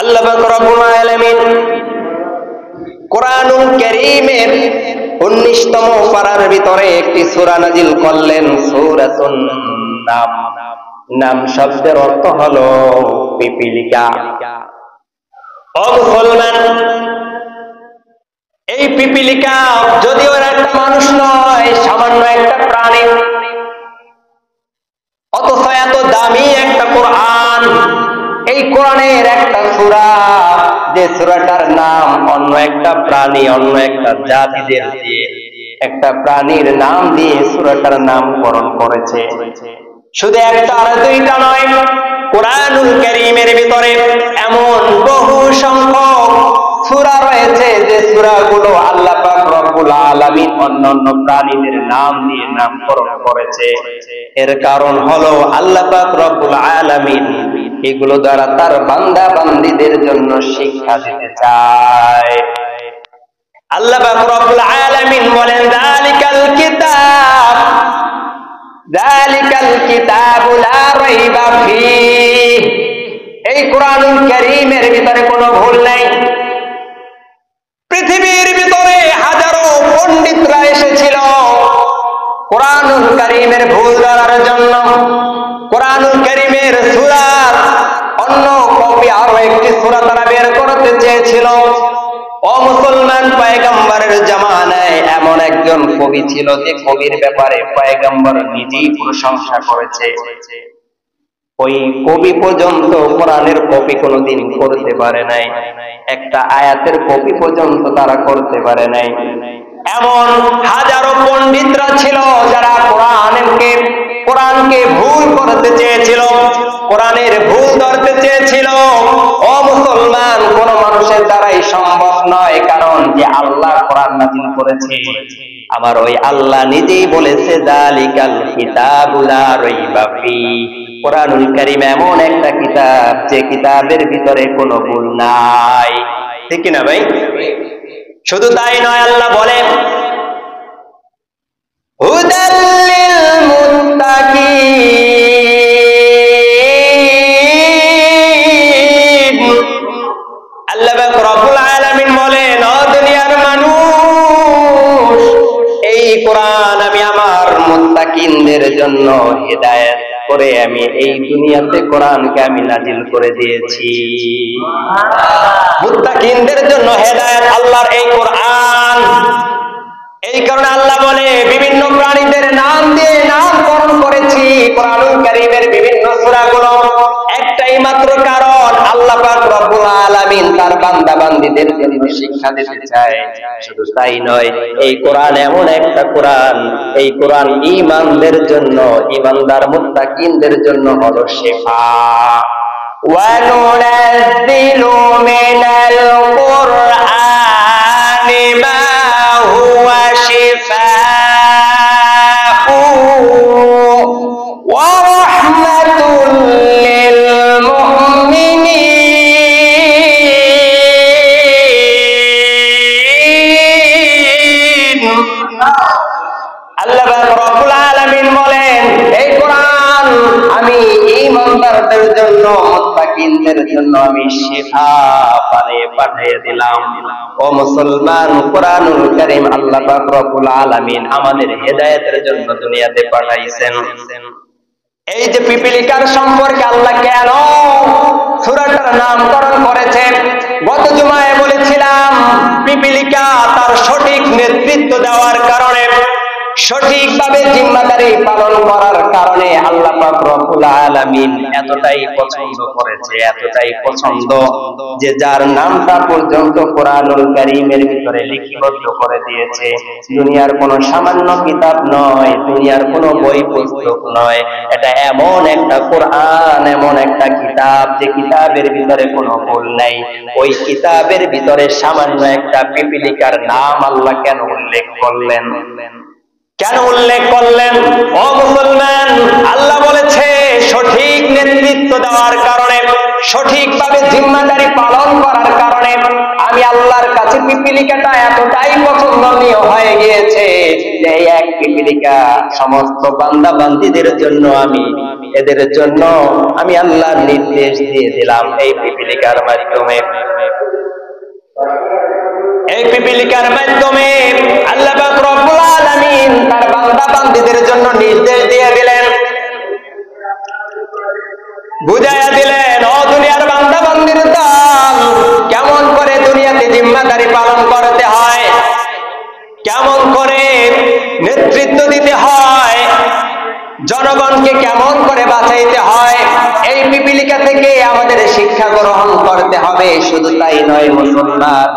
আল্লাহ পাক রব্বুল আলামিন কোরআনুল কারীমের 19তম পারার ভিতরে একটি সূরা নাজিল করলেন, সূরাতুন নাম। নাম শব্দের অর্থ হলো পিপীলিকা। ও মুসলমান, এই পিপীলিকা যদিও একটা মানুষ নয়, সামান্য একটা প্রাণী, অথচ এত দামি একটা কোরআন, এই কোরআনের একটা সূরা, যে সূরাটার নাম অন্য একটা প্রাণী, অন্য একটা জাতিদের দিয়ে একটা প্রাণীর নাম দিয়ে সূরাটার নামকরণ করেছে। শুধু একটা আর দুইটা নয়, কোরআনুল কারীমের ভিতরে এমন বহু সংখ্যক সূরা রয়েছে যে সূরাগুলো আল্লাহ পাক রব্বুল আলামিন অন্যান্য প্রাণীদের নাম দিয়ে নামকরণ করেছে। এর কারণ হলো আল্লাহ পাক রব্বুল আলামিন এগুলো দ্বারা তার বান্দা বান্দীদের জন্য শিক্ষা দিতে চায়। আল্লাহ পাক রব্বুল আলামিন বলেন, যালিকাল কিতাব, যালিকাল কিতাবু লা রাইবা ফীহ। এই কোরআনুল কারীমের ভিতরে কোনো ভুল নাই। পৃথিবীর ভিতরে হাজারো পণ্ডিতরা এসেছিল কোরআনুল কারীমের ভুল ধরার জন্য। কোরআনুল কারীমের সূরার অন্য কপি আরো একটি সূরা তারা বের করতে চেয়েছিল। ও মুসলমান, পয়গম্বরের জামানায় এমন একজন কবি ছিল যে কবির ব্যাপারে পয়গম্বর নিজেই প্রশংসা করেছে। ওই কবি পর্যন্ত কোরআনের কপি কোনোদিন করতে পারে নাই, একটা আয়াতের কপি পর্যন্ত তারা করতে পারে নাই। এমন হাজারো পণ্ডিতরা ছিল যারা কোরআনকে ভুল করতে চেয়েছিল, কোরআনের ভুল ধরতে চেয়েছিল। ও মুসলমান, কোন মানুষের দ্বারাই সম্ভব নয়, কারণ যে আল্লাহ কোরআন নাযিল করেছে, আবার ওই আল্লাহ নিজেই বলেছে, যালিকাল কিতাবু লা রাইবা ফীহ। কোরআনুল কারীম এমন একটা কিতাব যে কিতাবের ভিতরে কোনো ভুল নাই। ঠিক কি না ভাই? শুধু তাই নয়, আল্লাহ বলেন, হুদাল লিল মুত্তাকিন। আল্লাহ পাক রব্বুল আলামিন বলেন, ও দুনিয়ার মানুষ, এই কোরআন আমি আমার মুত্তাকিনদের জন্য হিদায়াত করে আমি এই দুনিয়াতে কোরআনকে আমি নাজিল করে দিয়েছি। মুত্তাকিনদের জন্য হেদায়েত আল্লাহর এই কোরআন। এই কারণে আল্লাহ বলে, বিভিন্ন প্রাণীদের নাম দিয়ে নামকরণ করেছি কোরআনুল কারীমের বিভিন্ন সূরাগুলো। একটাই মাত্র কারণ, আল্লাহ পাক রব্বুল আলামিন তার বান্দা বান্দীদের জন্য শিক্ষা দিতে চায়। শুধু তাই নয়, এই কোরআন এমন একটা কোরআন, এই কোরআন ঈমানদের জন্য, ঈমানদার মুত্তাকিনদের জন্য হলো শিফা। ওয়া নুনাজ্জিলু মিনাল কুরআনি মা হুয়া শিফাউন ওয়া রাহমাতুল লিল মুমিনিন। আল্লাহ রাব্বুল আলামিন বলেন, এই কোরআন আমি ঈমানদারদের জন্য, মুত্তাকিনদের জন্য আমি শিফা বানিয়ে পাঠিয়ে দিলাম। ও মুসলমান, কোরআনুল কারীম আল্লাহ পাক রব্বুল আলামিন আমাদের হেদায়েতের জন্য দুনিয়াতে পাঠাইছেন। এই যে পিপীলিকার সম্পর্কে আল্লাহ কেন সূরাটার নামকরণ করেছে, গত জুমায় বলেছিলাম, পিপীলিকা তার সঠিক নেতৃত্ব দেওয়ার কারণে, সঠিকভাবে জিম্মাদারি পালন করার কারণে আল্লাহ পাক রব্বুল আলামিন এতটাই পছন্দ করেছে, এতটাই পছন্দ যে যার নামটা পর্যন্ত কোরআনুল কারীমের ভিতরে লিপিবদ্ধ করে দিয়েছে। দুনিয়ার কোনো সামান্য কিতাব নয়, দুনিয়ার কোনো বই পুস্তক নয়, এটা এমন একটা কোরআন, এমন একটা কিতাব যে কিতাবের ভিতরে কোনো ভুল নাই। ওই কিতাবের ভিতরে সামান্য একটা পিপীলিকার নাম আল্লাহ কেন উল্লেখ করলেন? কেন উল্লেখ করলেন? ও মুসলমান, আল্লাহ বলেছে সঠিক নেতৃত্ব দেওয়ার কারণে, সঠিকভাবে জিম্মাদারি পালন করার কারণে আমি আল্লাহর কাছে পিপিলিকাটা এতটাই পছন্দনীয় হয়ে গিয়েছে যে এই এক পিপিলিকা সমস্ত বান্দা বান্দীদের জন্য এদের জন্য আমি আল্লাহর নির্দেশ দিয়ে দিলাম এই পিপিলিকার মাধ্যমে। এই পিপিলিকার মাধ্যমে আল্লাহ পাক রব্বুল আলামিন তার বান্দা বান্দীদের জন্য নির্দেশ দিয়ে দিলেন, বুঝাইয়া দিলেন, ও দুনিয়ার বান্দা বান্দীর দল, কেমন করে দুনিয়াতে জিম্মাদারি পালন করতে হয়, কেমন করে নেতৃত্ব দিতে হয়, জনগণকে কেমন করে বাঁচাইতে হয়, এই পিপিলিকা থেকে আমাদের শিক্ষা গ্রহণ করতে হবে। শুধু তাই নয় মুসলমান,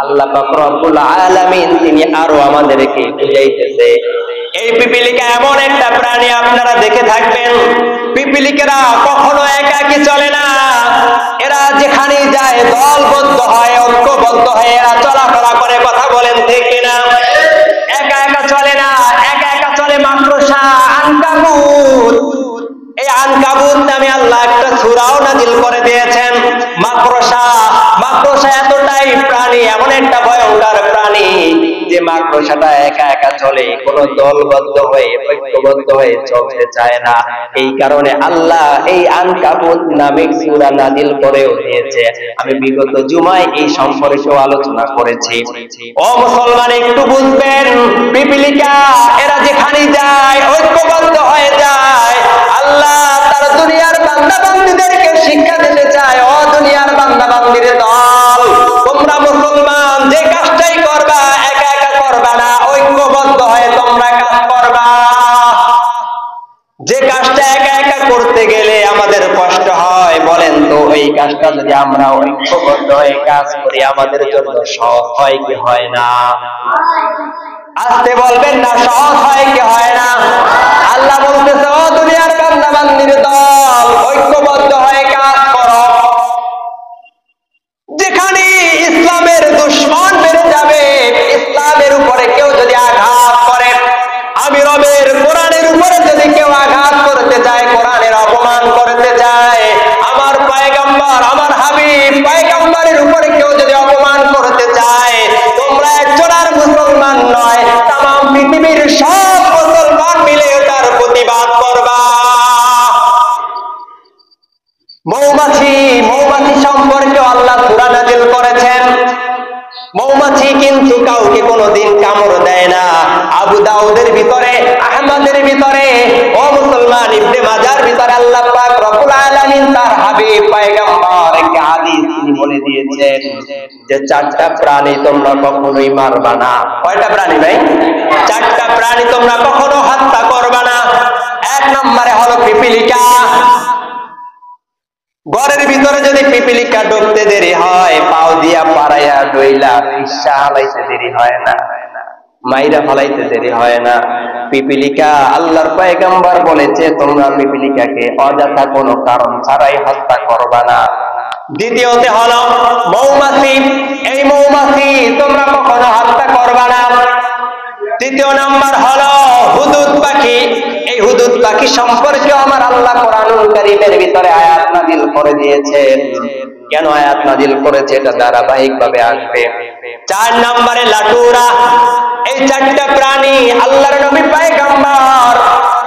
আল্লাহ পাক রব্বুল আলামিন তিনি আরো আমাদেরকে বুঝাইতেছে, এই পিপিলিকা এমন একটা প্রাণী আপনারা দেখে থাকবেন, পিপিলিকারা কখনো একাকী চলে না, এরা যেখানে যায় দলবদ্ধ হয়, ঐক্যবদ্ধ হয়ে এরা চলাফেরা করে, কথা বলেন ঠিক কিনা? একা একা চলে না, একা একা চলে মাকড়সা, আনকাবুত। এই আনকাবুত নামে আল্লাহ একটা সূরাও নাযিল করে দিয়েছেন। মাকড়সা এতটাই প্রাণী, এমন একটা ভয়ঙ্কর প্রাণী যে মাকড়সাটা একা একা চলে, কোন দলবদ্ধ হয়ে ঐক্যবদ্ধ হয়ে চলতে চায় না। এই কারণে আল্লাহ এই আনকাবুত নামে সূরা নাযিল করেও দিয়েছে। আমি বিগত জুমায় এই সম্পর্কেও আলোচনা করেছি। ও মুসলমান, একটু বুঝবেন, পিপিলিকা এরা যেখানে যায় ঐক্যবদ্ধ হয়ে যায়। আল্লাহ তার দুনিয়ার বান্দা বান্দীদেরকে শিক্ষা দিতে চায়, ও দুনিয়ার বান্দা বান্দীর দল, তোমরা মুসলমান যে কাজটাই করবা একা একা করবা না, ঐক্যবদ্ধ হয়ে তোমরা কাজ করবা। যে কাজটা একা একা করতে গেলে আমাদের কষ্ট হয়, বলেন তো এই কাজটা যদি আমরা ঐক্যবদ্ধ হয়ে কাজ করি আমাদের জন্য সহজ হয় কি হয় না? আসতে বলবেন না, সহজ হয় কি হয় না? আল্লাহ বলতেছে, ও দুনিয়ার বান্দা বান্দীর দল, ঐক্যবদ্ধ হয়ে কাজ করো। যেখানে ইসলামের দুশমন বেড়ে যাবে, ইসলামের উপরে কেউ যদি আঘাত করে, আমি রবের কোরআনের উপরে যদি কেউ আঘাত করতে চায়, কোরআনের অপমান করতে চায়, আমার পয়গম্বর আমার হাবিব পয়গম্বরের উপরে কেউ যদি অপমান করতে চায়, তোমরা একজন আর মুসলমান নয়, তাম পৃথিবীর সব মুসলমান মিলে তার প্রতিবাদ করবা। মৌমাছি সম্পর্কে আল্লাহ সূরা নাযিল করেছেন। মৌমাছি কিন্তু কাউকে কোনোদিন কামড় দেয় না। আবু দাউদের ভিতরে, আহমদের ভিতরে, ও মুসলমান ইবনে মাজার ভিতরে আল্লাহ পাক রব্বুল আলামিন তার হাবিব পয়গম্বর একটা হাদিস তিনি বলে দিয়েছেন যে চারটা প্রাণী তোমরা কখনোই মারবা না। কয়টা প্রাণী ভাই? চারটা প্রাণী তোমরা কখনো হত্যা করবা না। এক নম্বরে হলো পিপিলিকা। ঘরের ভিতরে যদি পিপিলিকা ঢুকতে দেরি হয়, পাও দিয়া পাড়াইয়া ডইলা পিসা হালাইতে দেরি হয় না, মাইরা ফালাইতে দেরি হয় না। পিপিলিকা আল্লাহর পয়গম্বর বলেছে তোমরা পিপিলিকাকে অযথা কোনো কারণ ছাড়াই হত্যা করবা না। দ্বিতীয়তে হলো মৌমাছি। এই মৌমাছি তোমরা কখনো হত্যা করবা না। তৃতীয় নাম্বার হলো হুদুদ পাখি। এই হুদুদ পাখি সম্পর্কে আমার আল্লাহ কোরআনুল কারীমের ভিতরে আয়াত নাযিল করে দিয়েছেন। কেন আয়াত নাযিল করেছে এটা ধারাবাহিক ভাবে আসবে। 4 নম্বরে লাটুরা। এই চারটা প্রাণী আল্লাহর নবী পয়গম্বর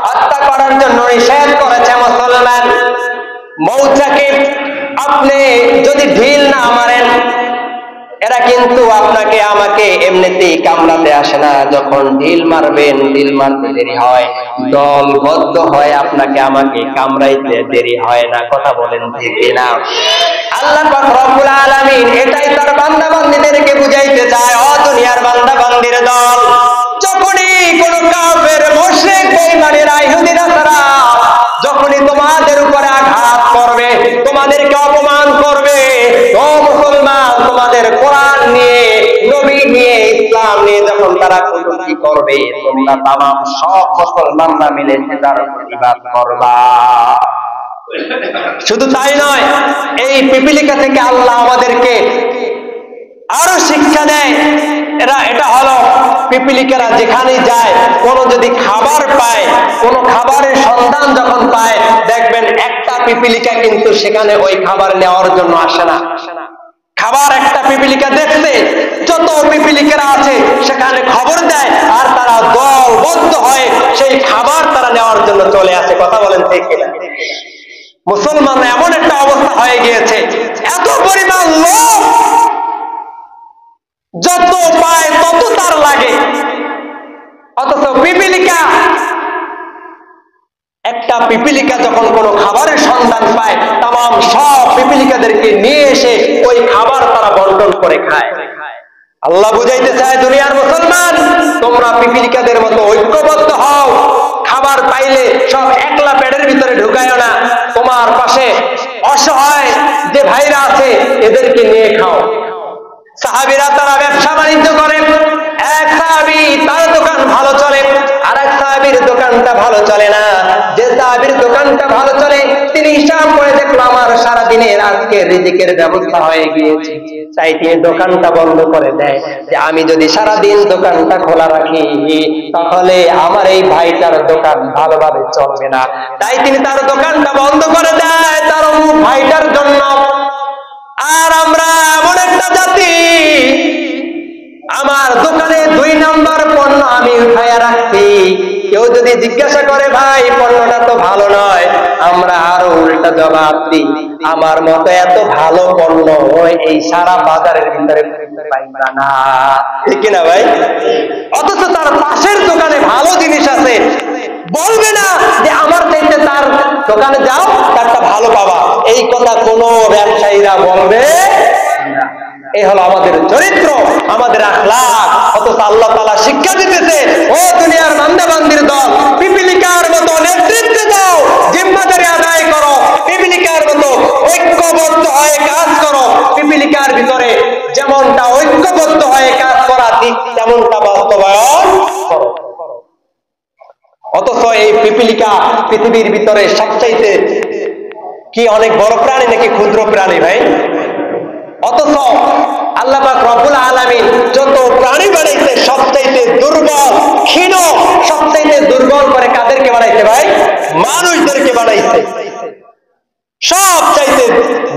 হত্যা করার জন্য নিষেধ করেছে মুসলমান। মৌচাকে আপনি যদি ঢিল না মারেন, এরা কিন্তু আপনাকে আমাকে এমনিতেই কামড়াতে আসে না। যখন ঢিল মারবেন, ঢিল মারতে দেরি হয়, দলবদ্ধ হয় আপনাকে আমাকে কামড়াইতে দেরি হয় না। কথা বলেন ঠিক কিনা? আল্লাহ পাক রব্বুল আলামিন এটাই তার বান্দা বান্দীদেরকে বুঝাইতে চায়, ও দুনিয়ার বান্দা বান্দীর দল, যখনই কোন কাফের মুশরিক বেঈমানেরা ইহুদি নাসারা যখনই তোমাদের উপরে আঘাত করবে, তোমাদেরকে অপমান করবে, ও মুসলমান তোমাদের কোরআন নিয়ে, নবী নিয়ে, ইসলাম নিয়ে যখন তারা কটূক্তি করবে, তোমরা তামাম সব মুসলমানরা মিলে তার প্রতিবাদ করবা। শুধু তাই নয়, এই পিপিলিকা থেকে আল্লাহ আমাদেরকে আরো শিক্ষা দেয়। এটা হলো পিপিলিকারা যেখানে যায়, কোন যদি খাবার পায়, কোন খাবারের সন্ধান যখন পায়, দেখবেন একটা পিপিলিকা কিন্তু সেখানে ওই খাবার নেওয়ার জন্য আসে না। খাবার একটা পিপিলিকা দেখছে, যত পিপিলিকারা আছে সেখানে খবর দেয়, আর তারা দলবদ্ধ হয়ে সেই খাবার তারা নেওয়ার জন্য চলে আসে। কথা বলেন ঠিক কিনা? মুসলমান এমন একটা অবস্থা হয়ে গিয়েছে, এত পরিমাণ লোভ, যত পায় তত তার লাগে। অথচ পিপিলিকা, একটা পিপিলিকা যখন কোনো খাবারের সন্ধান পায়, তাম সব পিপিলিকাদেরকে নিয়ে এসে ওই খাবার তারা বন্টন করে খায়। আল্লাহ বুঝাইতে চায়, দুনিয়ার মুসলমান, তোমরা পিপিলিকাদের মতো ঐক্যবদ্ধ হও, খাবার পাইলে সব একলা পেটের ভিতরে ঢুকায়ও না, তোমার পাশে অসহায় যে ভাইরা আছে এদেরকে নিয়ে খাও। সাহাবীরা তারা ব্যবসা বাণিজ্য করে, এক সাহাবী তার দোকান ভালো চলে, আর এক সাহাবীর দোকানটা ভালো চলে না। যে সাহাবীর দোকানটা ভালো চলে তিনি হিসাব করে দেখলো আমার সারা দিনের আজকে রিজিকের ব্যবস্থা হয়ে গিয়েছে, তাই তিনি দোকানটা বন্ধ করে দেয় যে আমি যদি সারা দিন দোকানটা খোলা রাখি তাহলে আমার এই ভাইটার দোকান ভালোভাবে চলবে না। তাই তিনি তার দোকানটা বন্ধ করে দেয় তার ভাইটার জন্য। আর আমরা এমন একটা জাতি, আমার দোকানে 2 নাম্বার পণ্য আমি উঠাইয়া রাখছি, কেউ যদি জিজ্ঞাসা করে ভাই পণ্যটা তো ভালো নয়, আমরা আরো উল্টা জবাব দিই, আমার মতো এত ভালো পণ্য এই সারা বাজারের ভিতরে পাইবা না, ঠিক কিনা ভাই? অথচ তার পাশের দোকানে ভালো জিনিস আছে, বলবে না যে আমার চাইতে তার দোকানে যাও তারটা ভালো পাবা, এই কথা কোনো ব্যবসায়ীরা বলবে না। এই হলো আমাদের চরিত্র, আমাদের আখলাক। অথচ আল্লাহ তাআলা শিক্ষা দিতেছে, ও দুনিয়ার বান্দা বান্দির দল, পিপিলিকার মতো নেতৃত্বে দাও, জিম্মাদারি আদায় করো, পিপিলিকার মতো ঐক্যবদ্ধ হয়ে কাজ করো। পিপিলিকার ভিতরে যেমনটা ঐক্যবদ্ধ হয়ে কাজ করা ঠিক তেমনটা বাস্তবায়ন করো। অথচ এই পিপিলিকা পৃথিবীর ভিতরে সবচাইতে কি অনেক বড় প্রাণী নাকি ক্ষুদ্র প্রাণী ভাই? অথচ আল্লাহ পাক রব্বুল আলামিন যত প্রাণী বানাইছে সবচাইতে দুর্বল, ক্ষীণ, সবচাইতে দুর্বল করে কাদেরকে বানাইছে ভাই? মানুষদেরকে বানাইছে। সবচাইতে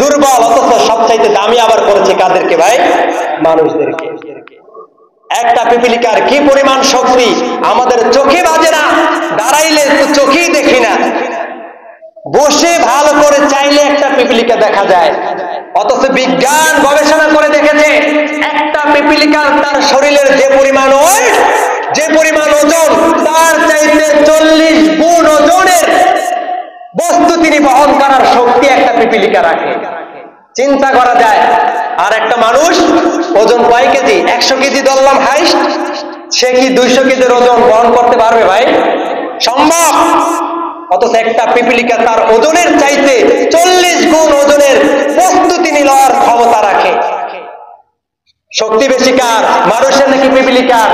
দুর্বল অথচ সবচাইতে দামি আবার করেছে কাদেরকে ভাই? মানুষদেরকে। একটা পিপিলিকার কি পরিমাণ শক্তি আমাদের চোখে বাজে না, দাঁড়াইলে তো চোখেই দেখি না, বসে ভালো করে চাইলে একটা পিপিলিকা দেখা যায়। অথচ বিজ্ঞান গবেষণা করে দেখেছে একটা পিপিলিকার তার শরীরের যে পরিমাণ ওয়েট, যে পরিমাণ ওজন, তার চাইতে 40 গুণ ওজনের বস্তু তিনি বহন করার শক্তি একটা পিপিলিকা রাখে। চিন্তা করা যায়। আর একটা মানুষ ওজন কয় কেজি? 100 কেজি ধরলাম হাইস্ট, সে কি 200 কেজির ওজন বহন করতে পারবে ভাই? সম্ভব। অথচ একটা পিপিলিকা তার ওজনের চাইতে 40 গুণ ওজনের বস্তু তিনি লওয়ার ক্ষমতা রাখে। শক্তি বেশি কার? মানুষের নাকি পিপিলিকার?